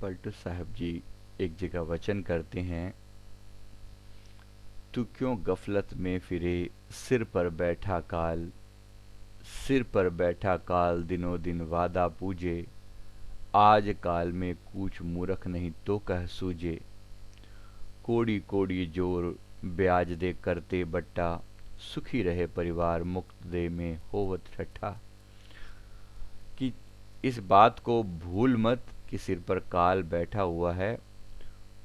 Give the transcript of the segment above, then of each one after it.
पलटू साहब जी एक जगह वचन करते हैं, तू क्यों गफलत में फिरे, सिर पर बैठा काल, सिर पर बैठा काल दिनों दिन वादा पूजे, आज काल में कूछ मूरख नहीं तो कह सूझे, कोड़ी कोड़ी जोर ब्याज दे करते बट्टा, सुखी रहे परिवार मुक्त दे में होवत ठट्ठा। कि इस बात को भूल मत कि सिर पर काल बैठा हुआ है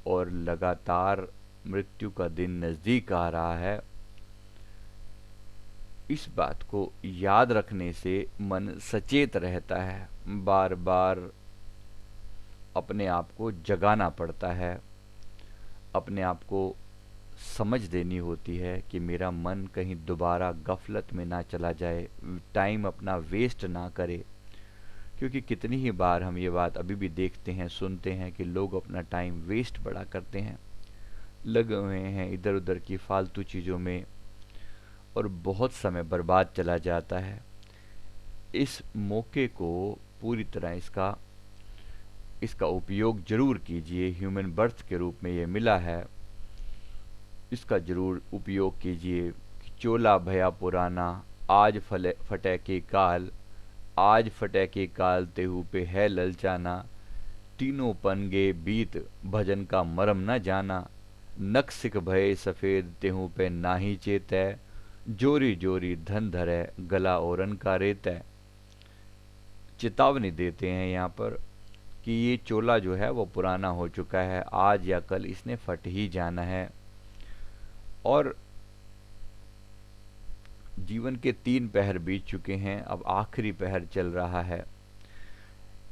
और लगातार मृत्यु का दिन नज़दीक आ रहा है। इस बात को याद रखने से मन सचेत रहता है, बार बार अपने आप को जगाना पड़ता है, अपने आप को समझ देनी होती है कि मेरा मन कहीं दोबारा गफलत में ना चला जाए, टाइम अपना वेस्ट ना करे। क्योंकि कितनी ही बार हम ये बात अभी भी देखते हैं, सुनते हैं कि लोग अपना टाइम वेस्ट बड़ा करते हैं, लगे हुए हैं इधर उधर की फालतू चीज़ों में और बहुत समय बर्बाद चला जाता है। इस मौके को पूरी तरह इसका इसका उपयोग ज़रूर कीजिए। ह्यूमन बर्थ के रूप में ये मिला है, इसका ज़रूर उपयोग कीजिए। चोला भया पुराना, आज फले फटे के काल, आज फटे के काल तेहू पे है ललचाना, तीनों पनगे बीत भजन का मरम न जाना, नक सिख भय सफेद तेहू पे नाही चेतै, जोरी जोरी धन धरै गला ओरन का रेतै। चेतावनी देते हैं यहाँ पर कि ये चोला जो है वो पुराना हो चुका है, आज या कल इसने फट ही जाना है। और जीवन के 3 पहर बीत चुके हैं, अब आखिरी पहर चल रहा है।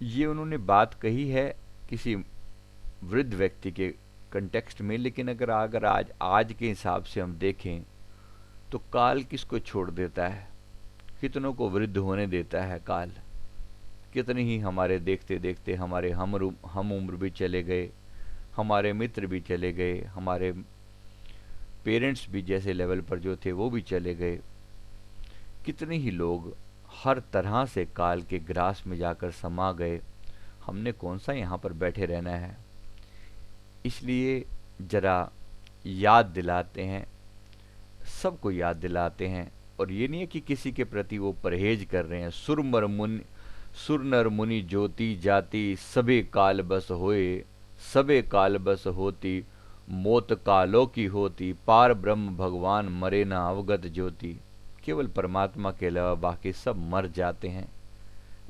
ये उन्होंने बात कही है किसी वृद्ध व्यक्ति के कंटेक्स्ट में, लेकिन अगर आज के हिसाब से हम देखें तो काल किसको छोड़ देता है, कितनों को वृद्ध होने देता है काल। कितने ही हमारे देखते देखते हमारे हम उम्र भी चले गए, हमारे मित्र भी चले गए, हमारे पेरेंट्स भी जैसे लेवल पर जो थे वो भी चले गए। कितने ही लोग हर तरह से काल के ग्रास में जाकर समा गए। हमने कौन सा यहाँ पर बैठे रहना है। इसलिए जरा याद दिलाते हैं, सबको याद दिलाते हैं। और ये नहीं है कि किसी के प्रति वो परहेज कर रहे हैं। सुर नर मुनि ज्योति जाति, सबे काल बस होए, सबे काल बस होती, मौत कालों की होती, पार ब्रह्म भगवान मरे ना अवगत ज्योति। केवल परमात्मा के अलावा बाकी सब मर जाते हैं।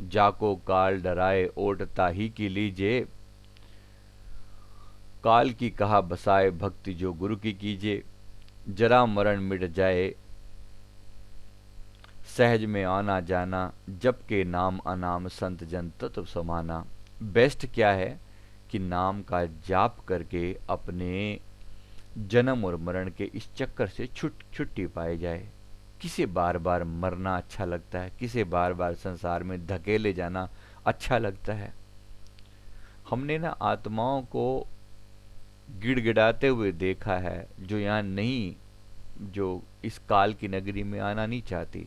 जाको काल डराए ओटता ही की लीजिए, काल की कहा बसाए भक्ति जो गुरु की कीजिए। जरा मरण मिट जाए सहज में आना जाना, जब के नाम अनाम संत जन तत्व समाना। बेस्ट क्या है कि नाम का जाप करके अपने जन्म और मरण के इस चक्कर से छुट्टी पाई जाए। किसे बार बार मरना अच्छा लगता है, किसे बार बार संसार में धकेले जाना अच्छा लगता है। हमने ना आत्माओं को गिड़गिड़ाते हुए देखा है, जो यहाँ नहीं, जो इस काल की नगरी में आना नहीं चाहती,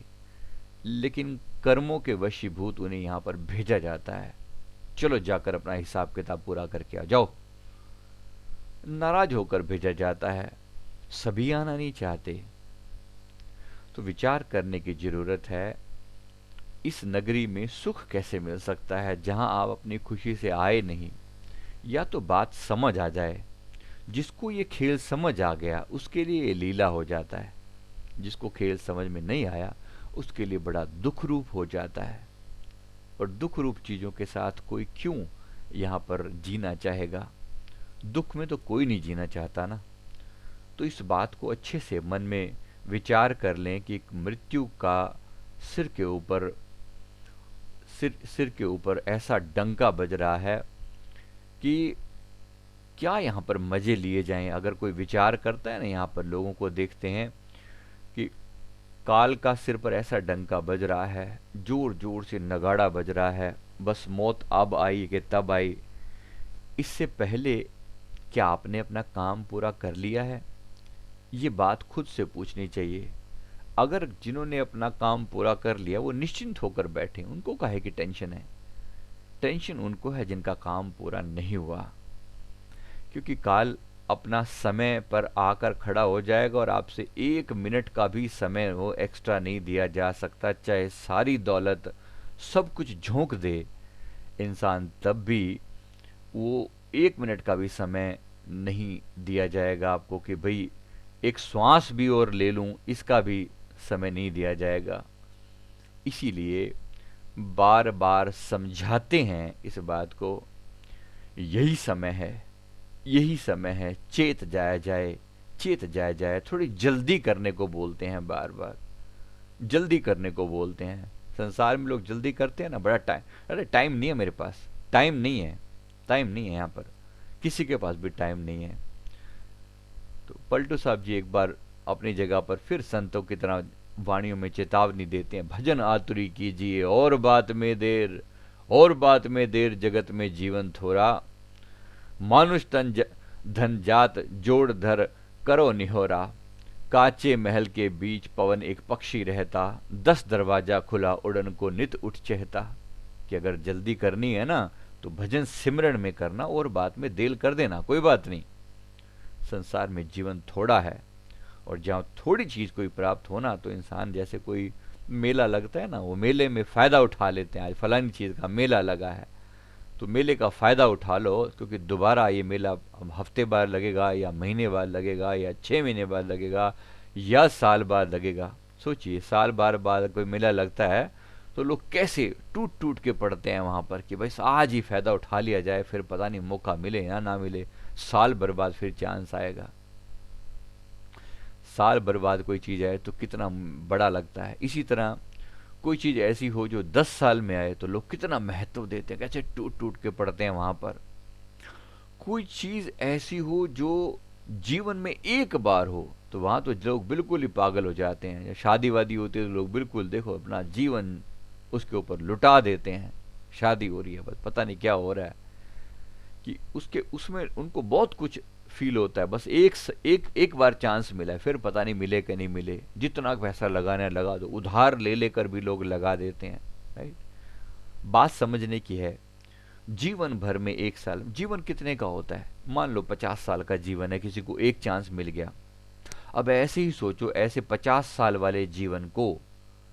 लेकिन कर्मों के वशीभूत उन्हें यहाँ पर भेजा जाता है। चलो जाकर अपना हिसाब किताब पूरा करके आ जाओ। नाराज होकर भेजा जाता है, सभी आना नहीं चाहते। तो विचार करने की जरूरत है, इस नगरी में सुख कैसे मिल सकता है जहां आप अपनी खुशी से आए नहीं। या तो बात समझ आ जाए, जिसको ये खेल समझ आ गया उसके लिए ये लीला हो जाता है, जिसको खेल समझ में नहीं आया उसके लिए बड़ा दुख रूप हो जाता है। और दुख रूप चीजों के साथ कोई क्यों यहाँ पर जीना चाहेगा। दुख में तो कोई नहीं जीना चाहता ना। तो इस बात को अच्छे से मन में विचार कर लें कि मृत्यु का सिर के ऊपर ऐसा डंका बज रहा है कि क्या यहाँ पर मजे लिए जाएं। अगर कोई विचार करता है ना, यहाँ पर लोगों को देखते हैं कि काल का सिर पर ऐसा डंका बज रहा है, जोर जोर से नगाड़ा बज रहा है, बस मौत अब आई कि तब आई। इससे पहले क्या आपने अपना काम पूरा कर लिया है, ये बात खुद से पूछनी चाहिए। अगर जिन्होंने अपना काम पूरा कर लिया वो निश्चिंत होकर बैठे, उनको काहे की टेंशन है। टेंशन उनको है जिनका काम पूरा नहीं हुआ, क्योंकि काल अपना समय पर आकर खड़ा हो जाएगा और आपसे 1 मिनट का भी समय वो एक्स्ट्रा नहीं दिया जा सकता। चाहे सारी दौलत सब कुछ झोंक दे इंसान, तब भी वो 1 मिनट का भी समय नहीं दिया जाएगा आपको कि भाई एक श्वास भी और ले लूं, इसका भी समय नहीं दिया जाएगा। इसीलिए बार बार समझाते हैं इस बात को, यही समय है, यही समय है, चेत जाया जाए, चेत जाया जाए। थोड़ी जल्दी करने को बोलते हैं, बार बार जल्दी करने को बोलते हैं। संसार में लोग जल्दी करते हैं ना, बड़ा टाइम, अरे टाइम नहीं है मेरे पास, टाइम नहीं है, टाइम नहीं है, यहाँ पर किसी के पास भी टाइम नहीं है। तो पलटू साहब जी एक बार अपनी जगह पर फिर संतों की तरह वाणियों में चेतावनी देते हैं, भजन आतुरी कीजिए और बात में देर, और बात में देर जगत में जीवन थोड़ा, मानुष तन धन जात जोड़ धर करो निहोरा, काचे महल के बीच पवन एक पक्षी रहता, 10 दरवाजा खुला उड़न को नित उठ चहता। कि अगर जल्दी करनी है ना तो भजन सिमरन में करना और बात में देर कर देना, कोई बात नहीं। संसार में जीवन थोड़ा है और जहाँ थोड़ी चीज कोई प्राप्त होना तो इंसान जैसे कोई मेला लगता है ना, वो मेले में फायदा उठा लेते हैं। आज फलानी चीज का मेला लगा है तो मेले का फायदा उठा लो, क्योंकि दोबारा ये मेला हफ्ते बाद लगेगा या महीने बाद लगेगा या 6 महीने बाद लगेगा या साल बाद लगेगा। सोचिए साल बाद कोई मेला लगता है तो लोग कैसे टूट टूट के पड़ते हैं वहां पर कि भाई आज ही फायदा उठा लिया जाए, फिर पता नहीं मौका मिले या ना मिले, साल बर्बाद फिर चांस आएगा। साल बर्बाद कोई चीज आए तो कितना बड़ा लगता है। इसी तरह कोई चीज ऐसी हो जो 10 साल में आए तो लोग कितना महत्व देते हैं, कैसे टूट टूट के पड़ते हैं वहां पर। कोई चीज ऐसी हो जो जीवन में एक बार हो तो वहां तो लोग बिल्कुल ही पागल हो जाते हैं। शादी वादी होती है तो लोग बिल्कुल देखो अपना जीवन उसके ऊपर लुटा देते हैं। शादी हो रही है, बस पता नहीं क्या हो रहा है कि उसके उसमें उनको बहुत कुछ फील होता है, बस एक बार चांस मिला है, फिर पता नहीं मिले कि नहीं मिले। जितना पैसा लगाना लगा दो, उधार ले लेकर भी लोग लगा देते हैं। राइट, बात समझने की है। जीवन भर में 1 साल, जीवन कितने का होता है? मान लो 50 साल का जीवन है, किसी को एक चांस मिल गया। अब ऐसे ही सोचो, ऐसे 50 साल वाले जीवन को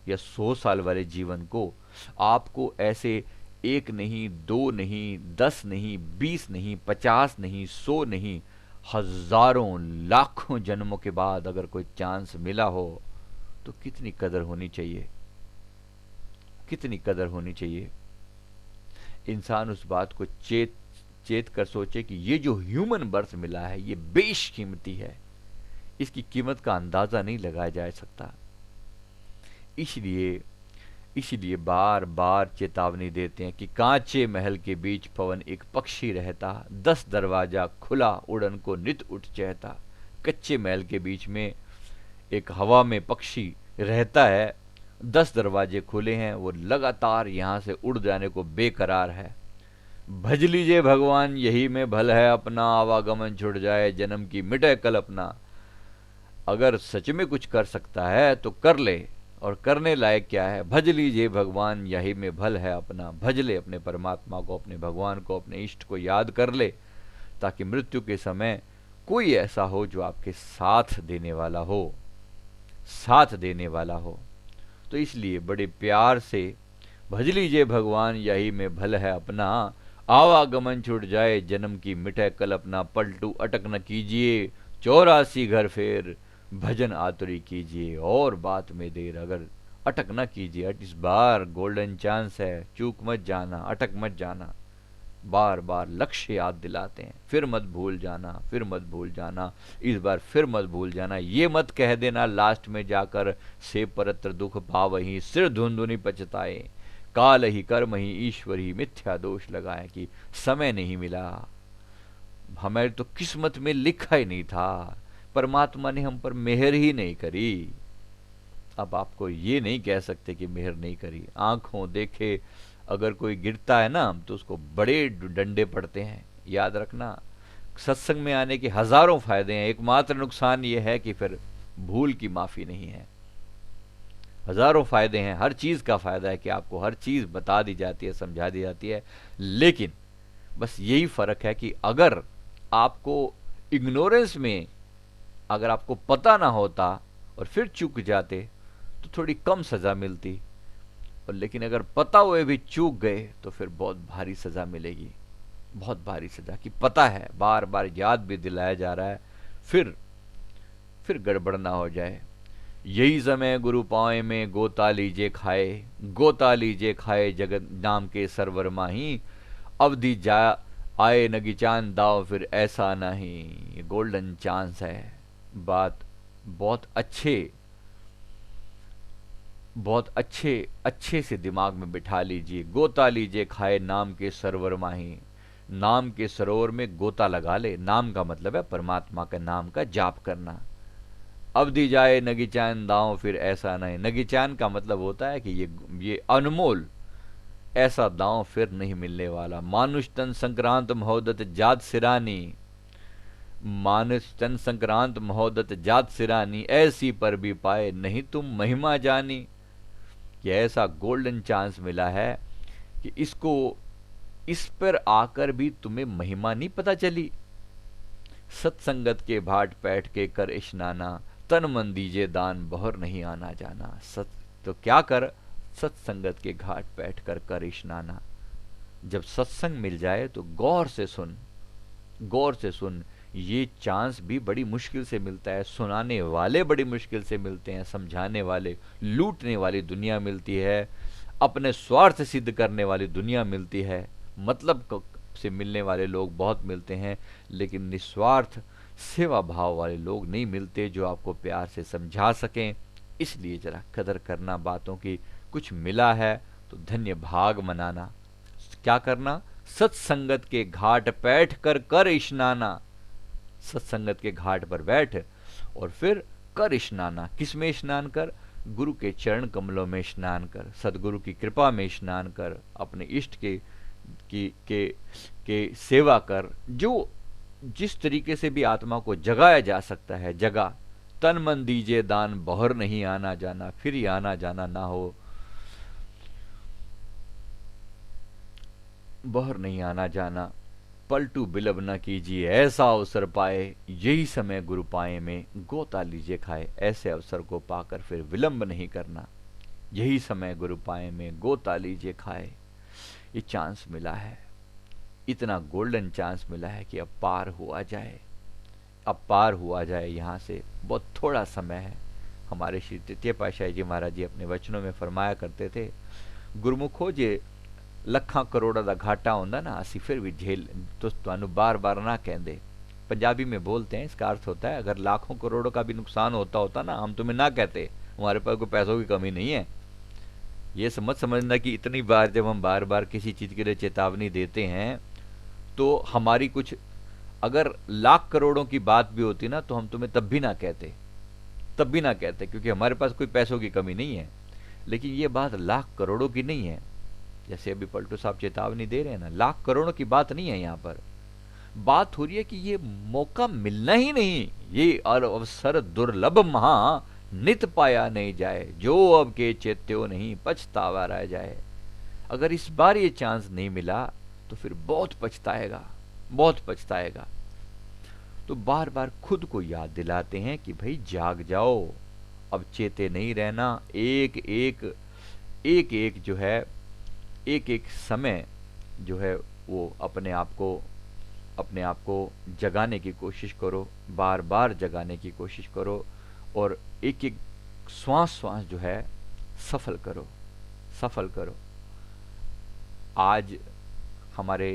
या 100 साल वाले जीवन को आपको ऐसे 1 नहीं, 2 नहीं, 10 नहीं, 20 नहीं, 50 नहीं, 100 नहीं, हजारों लाखों जन्मों के बाद अगर कोई चांस मिला हो तो कितनी कदर होनी चाहिए, कितनी कदर होनी चाहिए। इंसान उस बात को चेत कर सोचे कि ये जो ह्यूमन बर्थ मिला है ये बेशकीमती है, इसकी कीमत का अंदाजा नहीं लगाया जा सकता। इसलिए बार बार चेतावनी देते हैं कि कांचे महल के बीच पवन एक पक्षी रहता, 10 दरवाजा खुला उड़न को नित उठ चहता। कच्चे महल के बीच में एक हवा में पक्षी रहता है, 10 दरवाजे खुले हैं, वो लगातार यहां से उड़ जाने को बेकरार है। भज लीजिए भगवान यही में भल है अपना, आवागमन छुट जाए जन्म की मिटे कल्पना। अगर सच में कुछ कर सकता है तो कर ले, और करने लायक क्या है? भज लीजिए भगवान यही में भल है अपना। भज ले अपने परमात्मा को, अपने भगवान को, अपने इष्ट को याद कर ले, ताकि मृत्यु के समय कोई ऐसा हो जो आपके साथ देने वाला हो, साथ देने वाला हो। तो इसलिए बड़े प्यार से भज लीजिए भगवान यही में भल है अपना, आवागमन छूट जाए जन्म की मिटे कल्पना। पलटू अटक न कीजिए 84 घर फेर, भजन आतुरी कीजिए और बात में देर। अगर अटक न कीजिए, इस बार गोल्डन चांस है, चूक मत जाना, अटक मत जाना। बार बार लक्ष्य याद दिलाते हैं, फिर मत भूल जाना, फिर मत भूल जाना, इस बार फिर मत भूल जाना। ये मत कह देना लास्ट में जाकर, से परत्र दुख पावही सिर धुंधुनी पछताए, काल ही कर्म ही ईश्वर ही मिथ्या दोष लगाए। कि समय नहीं मिला, हमारी तो किस्मत में लिखा ही नहीं था, परमात्मा ने हम पर मेहर ही नहीं करी। अब आपको ये नहीं कह सकते कि मेहर नहीं करी। आंखों देखे अगर कोई गिरता है ना तो उसको बड़े डंडे पड़ते हैं, याद रखना। सत्संग में आने के हजारों फायदे हैं, एकमात्र नुकसान ये है कि फिर भूल की माफी नहीं है। हजारों फायदे हैं, हर चीज का फायदा है कि आपको हर चीज बता दी जाती है, समझा दी जाती है। लेकिन बस यही फर्क है कि अगर आपको इग्नोरेंस में, अगर आपको पता ना होता और फिर चूक जाते तो थोड़ी कम सजा मिलती, और लेकिन अगर पता हुए भी चूक गए तो फिर बहुत भारी सजा मिलेगी, बहुत भारी सजा। कि पता है, बार बार याद भी दिलाया जा रहा है, फिर गड़बड़ ना हो जाए। यही समय गुरु पाए में गोता लीजे खाए, गोता लीजे खाए जगत नाम के सरवर माही, अवधि जा आए नगी चांद दाव फिर ऐसा नहीं। ये गोल्डन चांस है। बात बहुत अच्छे, बहुत अच्छे अच्छे से दिमाग में बिठा लीजिए। गोता लीजिए खाए नाम के सरोवर माही, नाम के सरोवर में गोता लगा ले। नाम का मतलब है परमात्मा का नाम का जाप करना। अब दी जाए नगीचान दांव फिर ऐसा नहीं। नगीचान का मतलब होता है कि ये अनमोल, ऐसा दांव फिर नहीं मिलने वाला। मानुष तन संक्रांत महोदत जात सिरानी, मानुष तन संक्रांत महोदत जात सिरानी, ऐसी पर भी पाए नहीं तुम महिमा जानी। कि ऐसा गोल्डन चांस मिला है कि इस पर आकर भी तुम्हें महिमा नहीं पता चली। सत्संगत के भाट बैठ के कर स्नाना, तन मन दीजे दान बहर नहीं आना जाना। तो क्या कर, सत्संगत के घाट बैठ कर स्नाना। जब सत्संग मिल जाए तो गौर से सुन, गौर से सुन। ये चांस भी बड़ी मुश्किल से मिलता है, सुनाने वाले बड़ी मुश्किल से मिलते हैं, समझाने वाले, लूटने वाली दुनिया मिलती है, अपने स्वार्थ सिद्ध करने वाली दुनिया मिलती है, मतलब से मिलने वाले लोग बहुत मिलते हैं, लेकिन निस्वार्थ सेवा भाव वाले लोग नहीं मिलते जो आपको प्यार से समझा सकें। इसलिए जरा कदर करना बातों की। कुछ मिला है तो धन्य भाग मनाना। क्या करना, सत्संगत के घाट बैठ कर स्नाना। सत्संगत के घाट पर बैठ और फिर कर स्नाना। किसमें स्नान कर, गुरु के चरण कमलों में स्नान कर, सदगुरु की कृपा में स्नान कर, अपने इष्ट के सेवा कर। जो जिस तरीके से भी आत्मा को जगाया जा सकता है जगा। तन मन दीजे दान बहर नहीं आना जाना, फिर ही आना जाना ना हो, बहर नहीं आना जाना। पलटू बिलब न कीजिए ऐसा अवसर पाए, यही समय गुरु पाए में गोता लीजिए खाए। ऐसे अवसर को पाकर फिर विलंब नहीं करना। यही समय गुरु पाए में गोता लीजिए खाए। ये चांस मिला है, इतना गोल्डन चांस मिला है कि अब पार हुआ जाए, अब पार हुआ जाए यहाँ से। बहुत थोड़ा समय है। हमारे श्री तृतीय पातशाही जी महाराज जी अपने वचनों में फरमाया करते थे, गुरमुखो जे ਲੱਖਾਂ ਕਰੋੜਾਂ ਦਾ घाटा ਹੁੰਦਾ ना, ਅਸੀਂ फिर भी झेल तो ਤੁਹਾਨੂੰ बार बार ना कहते। पंजाबी में बोलते हैं, इसका अर्थ होता है अगर लाखों करोड़ों का भी नुकसान होता ना, हम तुम्हें ना कहते, हमारे पास कोई पैसों की कमी नहीं है। ये समझना कि इतनी बार जब हम बार बार किसी चीज़ के लिए चेतावनी देते हैं तो हमारी कुछ, अगर लाख करोड़ों की बात भी होती ना तो हम तुम्हें तब भी ना कहते, तब भी ना कहते, क्योंकि हमारे पास कोई पैसों की कमी नहीं है। लेकिन ये बात लाख करोड़ों की नहीं है। जैसे अभी पलटू साहब चेतावनी दे रहे हैं ना, लाख करोड़ों की बात नहीं है। यहाँ पर बात हो रही है कि ये मौका मिलना ही नहीं, ये अवसर दुर्लभ महा, नित पाया नहीं जाए, जो अब के चेत्यो नहीं पछतावा रह जाए। अगर इस बार ये चांस नहीं मिला तो फिर बहुत पछताएगा, बहुत पछताएगा। तो बार बार खुद को याद दिलाते हैं कि भाई जाग जाओ, अब चेते नहीं रहना। एक एक जो है, एक एक समय जो है वो अपने आप को जगाने की कोशिश करो, बार बार जगाने की कोशिश करो, और एक एक श्वास श्वास जो है सफल करो, सफल करो। आज हमारे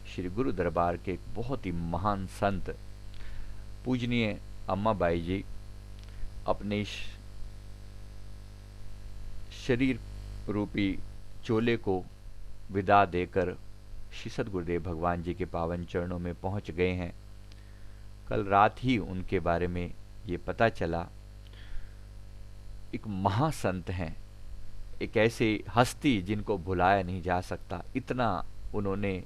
श्री गुरु दरबार के एक बहुत ही महान संत पूजनीय अम्मा बाई जी अपने शरीर रूपी चोले को विदा देकर श्री सद्गुरुदेव भगवान जी के पावन चरणों में पहुंच गए हैं। कल रात ही उनके बारे में ये पता चला। एक महासंत हैं, एक ऐसे हस्ती जिनको भुलाया नहीं जा सकता। इतना उन्होंने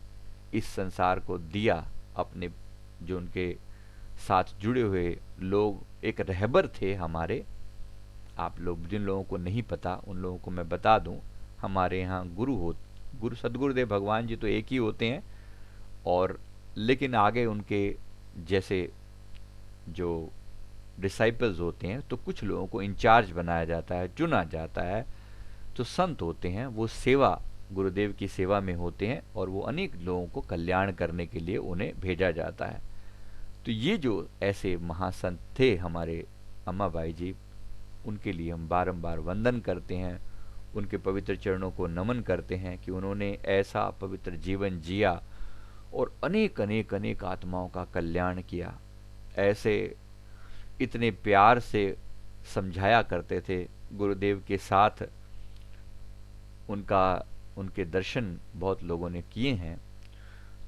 इस संसार को दिया। अपने जो उनके साथ जुड़े हुए लोग, एक रहबर थे हमारे, आप लोग जिन लोगों को नहीं पता उन लोगों को मैं बता दूं, हमारे यहाँ गुरु सद्गुरुदेव भगवान जी तो एक ही होते हैं, और लेकिन आगे उनके जैसे जो डिसाइपल्स होते हैं तो कुछ लोगों को इंचार्ज बनाया जाता है, चुना जाता है। तो संत होते हैं वो सेवा, गुरुदेव की सेवा में होते हैं, और वो अनेक लोगों को कल्याण करने के लिए उन्हें भेजा जाता है। तो ये जो ऐसे महासंत थे हमारे अम्माबाई जी, उनके लिए हम बारंबार वंदन करते हैं, उनके पवित्र चरणों को नमन करते हैं कि उन्होंने ऐसा पवित्र जीवन जिया और अनेक अनेक अनेक आत्माओं का कल्याण किया। ऐसे इतने प्यार से समझाया करते थे, गुरुदेव के साथ उनके दर्शन बहुत लोगों ने किए हैं।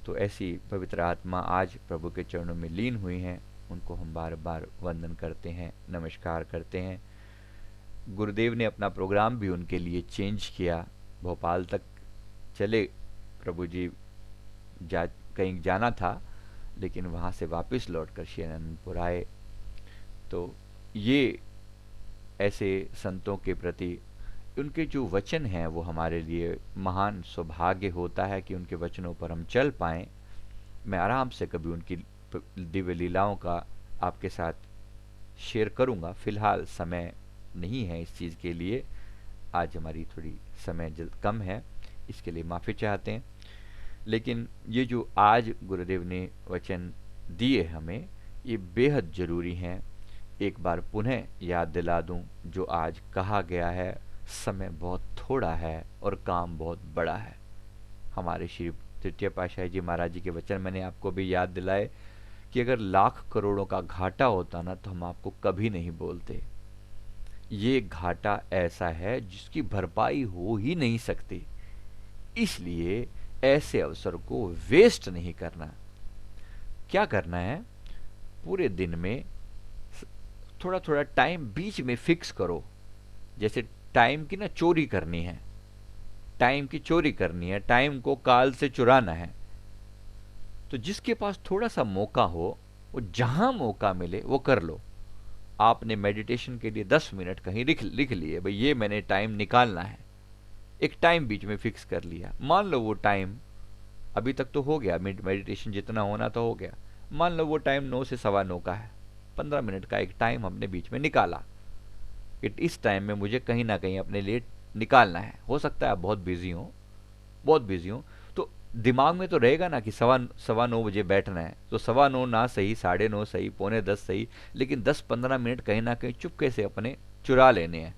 तो ऐसी पवित्र आत्मा आज प्रभु के चरणों में लीन हुई हैं, उनको हम बार बार वंदन करते हैं, नमस्कार करते हैं। गुरुदेव ने अपना प्रोग्राम भी उनके लिए चेंज किया, भोपाल तक चले प्रभु जी, कहीं जाना था, लेकिन वहाँ से वापस लौटकर श्री अनंतपुर आए। तो ये ऐसे संतों के प्रति उनके जो वचन हैं वो हमारे लिए महान सौभाग्य होता है कि उनके वचनों पर हम चल पाएं। मैं आराम से कभी उनकी दिव्य लीलाओं का आपके साथ शेयर करूंगा, फिलहाल समय नहीं है इस चीज़ के लिए, आज हमारी थोड़ी समय कम है, इसके लिए माफ़ी चाहते हैं। लेकिन ये जो आज गुरुदेव ने वचन दिए हमें, ये बेहद ज़रूरी हैं। एक बार पुनः याद दिला दूं, जो आज कहा गया है, समय बहुत थोड़ा है और काम बहुत बड़ा है। हमारे श्री तृतीय पातशाही जी महाराज जी के वचन मैंने आपको भी याद दिलाए कि अगर लाख करोड़ों का घाटा होता ना तो हम आपको कभी नहीं बोलते। ये घाटा ऐसा है जिसकी भरपाई हो ही नहीं सकती, इसलिए ऐसे अवसर को वेस्ट नहीं करना। क्या करना है, पूरे दिन में थोड़ा थोड़ा टाइम बीच में फिक्स करो। जैसे टाइम की ना चोरी करनी है, टाइम की चोरी करनी है, टाइम को काल से चुराना है। तो जिसके पास थोड़ा सा मौका हो, वो जहां मौका मिले वो कर लो। आपने मेडिटेशन के लिए 10 मिनट कहीं लिख लिए, भाई ये मैंने टाइम निकालना है, एक टाइम बीच में फिक्स कर लिया। मान लो वो टाइम अभी तक तो हो गया, मेडिटेशन जितना होना तो हो गया, मान लो वो टाइम 9 से 9:15 का है, 15 मिनट का एक टाइम हमने बीच में निकाला कि इस टाइम में मुझे कहीं ना कहीं अपने लिए निकालना है। हो सकता है आप बहुत बिजी हो, तो दिमाग में तो रहेगा ना कि 9:15 बजे बैठना है, तो 9:15 ना सही, 9:30 सही, 9:45 सही, लेकिन 10-15 मिनट कहीं ना कहीं चुपके से अपने चुरा लेने हैं,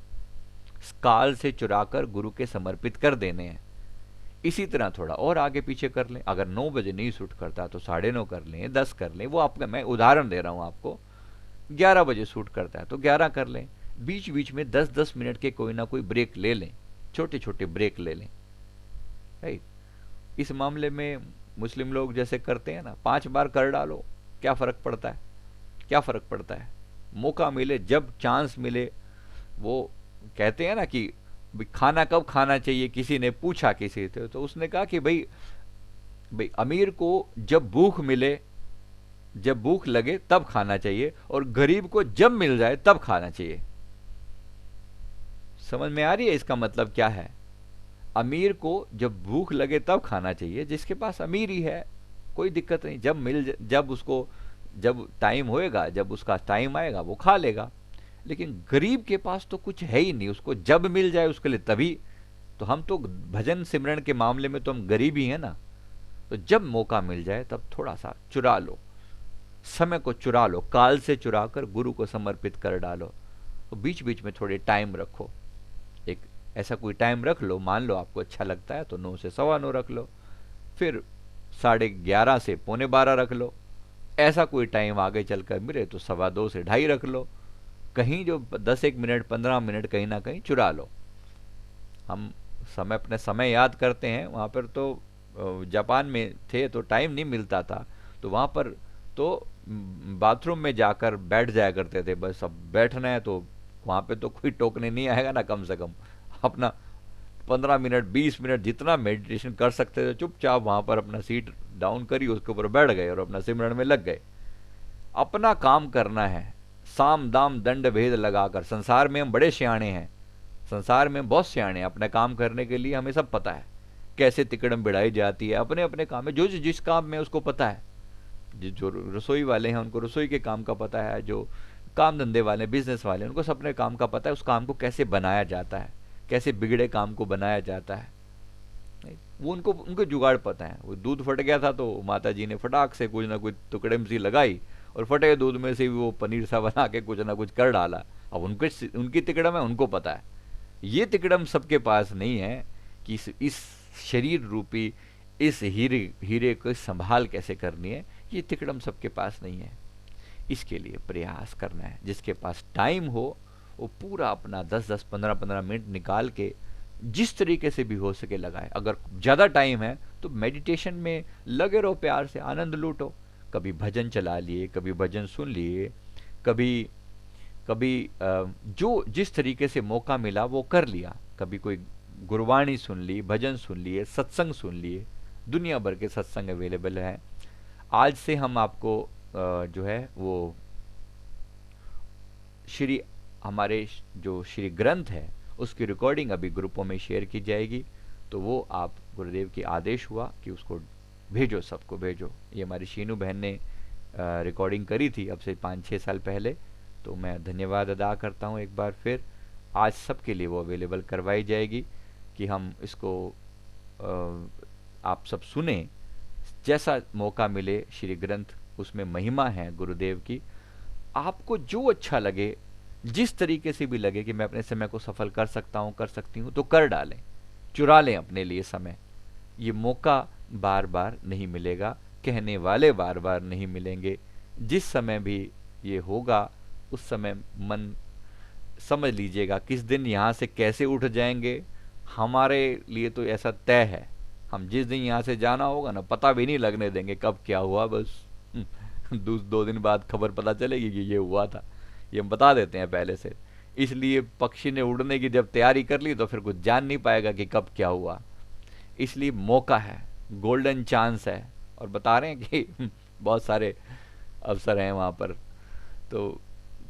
काल से चुराकर गुरु के समर्पित कर देने हैं। इसी तरह थोड़ा और आगे पीछे कर लें, अगर 9 बजे नहीं शूट करता तो 9:30 कर लें, 10 कर लें, वो आपका मैं उदाहरण दे रहा हूं आपको। 11 बजे शूट करता है तो 11 कर लें, बीच बीच में 10-10 मिनट के कोई ना कोई ब्रेक ले लें, छोटे छोटे ब्रेक ले लें। राइट, इस मामले में मुस्लिम लोग जैसे करते हैं ना, 5 बार कर डालो, क्या फर्क पड़ता है, क्या फर्क पड़ता है। मौका मिले, जब चांस मिले, वो कहते हैं ना कि खाना कब खाना चाहिए, किसी ने पूछा किसी से, तो उसने कहा कि भाई अमीर को जब भूख मिले, जब भूख लगे तब खाना चाहिए, और गरीब को जब मिल जाए तब खाना चाहिए। समझ में आ रही है इसका मतलब क्या है? अमीर को जब भूख लगे तब खाना चाहिए, जिसके पास अमीर ही है कोई दिक्कत नहीं, जब टाइम होएगा, जब उसका टाइम आएगा वो खा लेगा। लेकिन गरीब के पास तो कुछ है ही नहीं, उसको जब मिल जाए उसके लिए तभी। तो हम तो भजन सिमरन के मामले में तो हम गरीब ही हैं ना, तो जब मौका मिल जाए तब थोड़ा सा चुरा लो, समय को चुरा लो, काल से चुरा कर गुरु को समर्पित कर डालो। तो बीच बीच में थोड़े टाइम रखो, एक ऐसा कोई टाइम रख लो, मान लो आपको अच्छा लगता है तो 9 से 9:15 रख लो, फिर 11:30 से 11:45 रख लो, ऐसा कोई टाइम आगे चलकर मिले तो 2:15 से 2:30 रख लो, कहीं जो 10-1 मिनट 15 मिनट कहीं ना कहीं चुरा लो। हम अपने समय याद करते हैं, वहाँ पर तो जापान में थे तो टाइम नहीं मिलता था, तो वहाँ पर तो बाथरूम में जाकर बैठ जाया करते थे, बस अब बैठना है तो वहाँ पे तो कोई टोकने नहीं आएगा ना, कम से कम अपना 15 मिनट 20 मिनट जितना मेडिटेशन कर सकते थे, चुपचाप वहाँ पर अपना सीट डाउन करी, उसके ऊपर बैठ गए और अपना सिमरन में लग गए। अपना काम करना है, साम दाम दंड भेद लगाकर। संसार में हम बड़े सियाणे हैं, संसार में बहुत सियाणे हैं, अपने काम करने के लिए हमें सब पता है कैसे तिकड़म बिड़ाई जाती है। अपने अपने काम में जो जिस काम में उसको पता है, जो रसोई वाले हैं उनको रसोई के काम का पता है, जो काम धंधे वाले बिजनेस वाले हैं उनको सब अपने काम का पता है, उस काम को कैसे बनाया जाता है, कैसे बिगड़े काम को बनाया जाता है। नहीं, वो उनको जुगाड़ पता है। वो दूध फट गया था तो माता जी ने फटाक से कुछ ना कुछ टुकड़े सी लगाई और फटे दूध में से वो पनीर सा बना के कुछ ना कुछ कर डाला। अब उनकी तिकड़म है, उनको पता है। ये तिकड़म सबके पास नहीं है कि इस शरीर रूपी इस हीरे को संभाल कैसे करनी है, ये तिकड़म सबके पास नहीं है। इसके लिए प्रयास करना है। जिसके पास टाइम हो वो पूरा अपना 10-10, 15-15 मिनट निकाल के जिस तरीके से भी हो सके लगाए। अगर ज़्यादा टाइम है तो मेडिटेशन में लगे रहो, प्यार से आनंद लूटो। कभी भजन चला लिए, कभी भजन सुन लिए, कभी कभी जो जिस तरीके से मौका मिला वो कर लिया। कभी कोई गुरबाणी सुन ली, भजन सुन लिए, सत्संग सुन लिए। दुनिया भर के सत्संग अवेलेबल हैं। आज से हम आपको जो है वो हमारे जो श्री ग्रंथ है उसकी रिकॉर्डिंग अभी ग्रुपों में शेयर की जाएगी। तो वो आप गुरुदेव की आदेश हुआ कि उसको भेजो, सबको भेजो। ये हमारी शीनू बहन ने रिकॉर्डिंग करी थी अब से 5-6 साल पहले। तो मैं धन्यवाद अदा करता हूँ एक बार फिर। आज सबके लिए वो अवेलेबल करवाई जाएगी कि हम इसको आप सब सुने। जैसा मौका मिले, श्री ग्रंथ उसमें महिमा है गुरुदेव की। आपको जो अच्छा लगे, जिस तरीके से भी लगे कि मैं अपने समय को सफल कर सकता हूँ, कर सकती हूँ, तो कर डालें, चुरा लें अपने लिए समय। ये मौका बार बार नहीं मिलेगा, कहने वाले बार बार नहीं मिलेंगे। जिस समय भी ये होगा उस समय मन समझ लीजिएगा किस दिन यहाँ से कैसे उठ जाएंगे। हमारे लिए तो ऐसा तय है, हम जिस दिन यहाँ से जाना होगा ना, पता भी नहीं लगने देंगे कब क्या हुआ। बस 2 दिन बाद खबर पता चलेगी कि ये हुआ था। ये हम बता देते हैं पहले से। इसलिए पक्षी ने उड़ने की जब तैयारी कर ली तो फिर कुछ जान नहीं पाएगा कि कब क्या हुआ। इसलिए मौका है, गोल्डन चांस है। और बता रहे हैं कि बहुत सारे अवसर हैं वहाँ पर। तो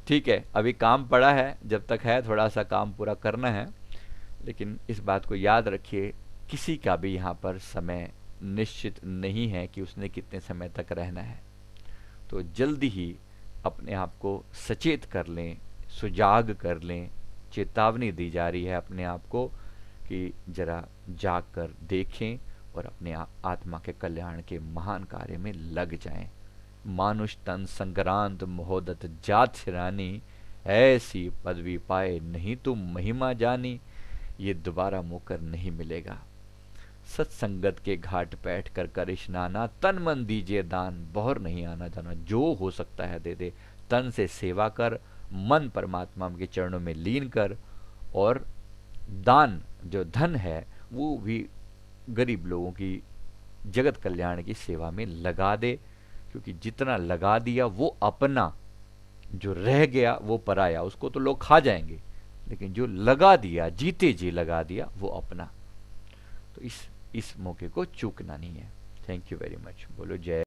ठीक है, अभी काम पड़ा है, जब तक है थोड़ा सा काम पूरा करना है। लेकिन इस बात को याद रखिए, किसी का भी यहाँ पर समय निश्चित नहीं है कि उसने कितने समय तक रहना है। तो जल्दी ही अपने आप को सचेत कर लें, सुजाग कर लें। चेतावनी दी जा रही है अपने आप को कि जरा जाग कर देखें और अपने आत्मा के कल्याण के महान कार्य में लग जाएं। मानुष तन संक्रांत महोदत जात सिरानी, ऐसी पदवी पाए नहीं तुम महिमा जानी। ये दोबारा मुकर नहीं मिलेगा। सत्संगत के घाट बैठ कर स्नाना, तन मन दीजिए दान, बहर नहीं आना जाना। जो हो सकता है दे दे, तन से सेवा कर, मन परमात्मा के चरणों में लीन कर, और दान जो धन है वो भी गरीब लोगों की जगत कल्याण की सेवा में लगा दे। क्योंकि जितना लगा दिया वो अपना, जो रह गया वो पराया। उसको तो लोग खा जाएंगे, लेकिन जो लगा दिया, जीते जी लगा दिया, वो अपना। तो इस मौके को चूकना नहीं है। Thank you very much. बोलो जय।